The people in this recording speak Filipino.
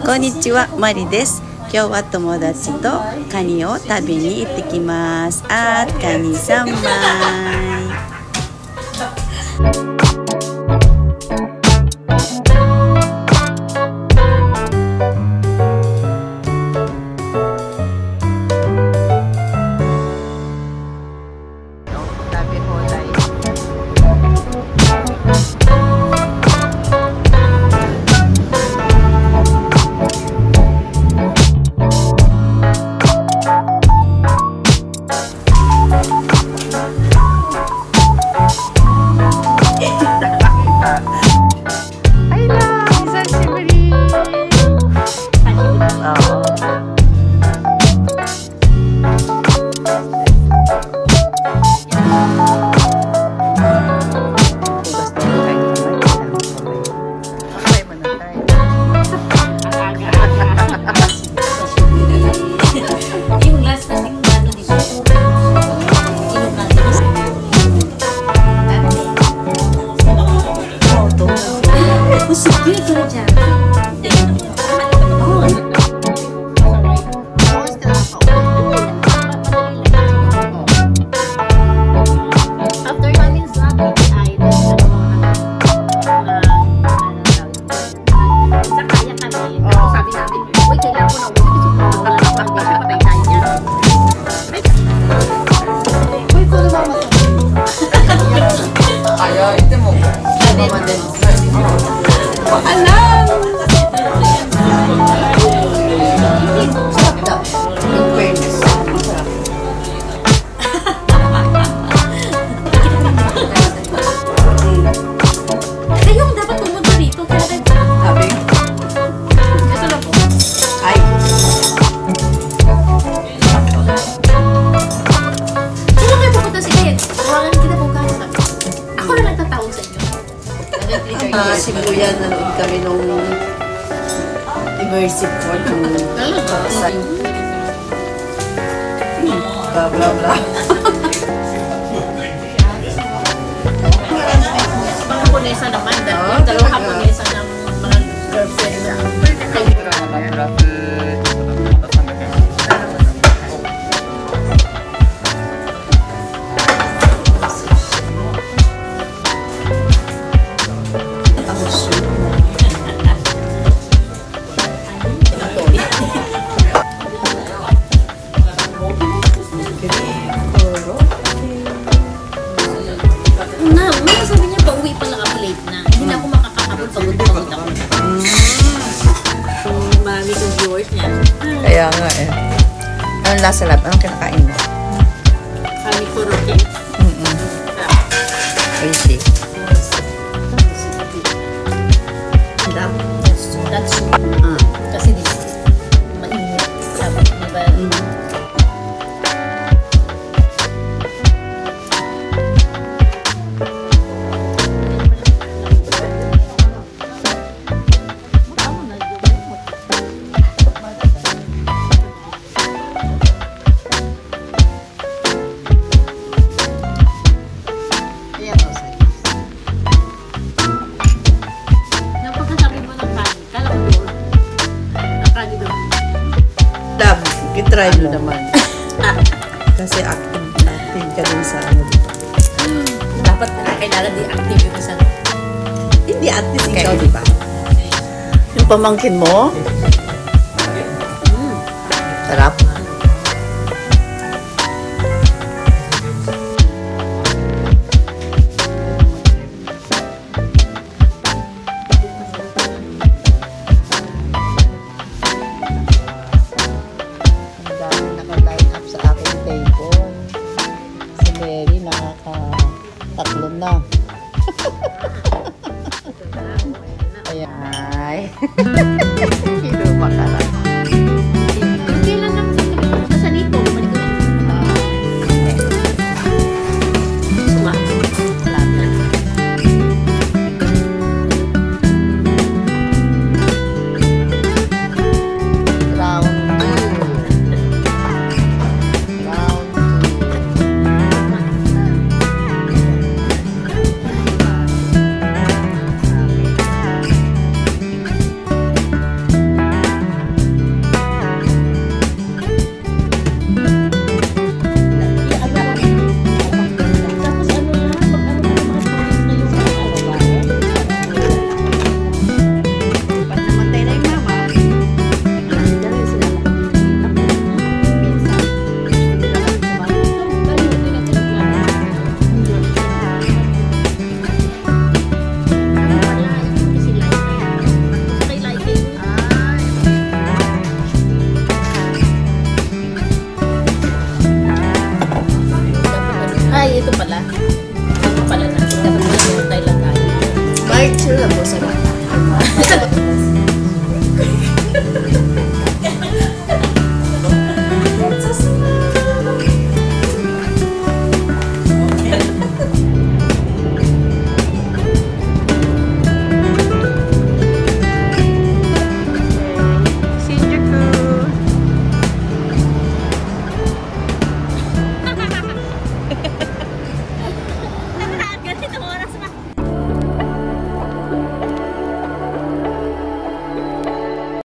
こんにちは、マリです。今日は友達とカニを食べに行ってきます。カニ3枚。Shibuya, nanood kami nung immersive court. Blah, blah, blah. Mga punesa naman. Dalawa punesa ng mga girlfriend na. Kaya nga eh. Anong lasa lahat? Anong kinakain mo? Kami koroke. Oishi. That's kasi this mainit. Sabi, diba? I-try mo naman. Kasi active ka din sa ano dito. Dapat kailangan di active yung isang. Hindi active ikaw, di ba? Yung pamangkin mo? Sarap. Nakaka-tatlo na. Ayan.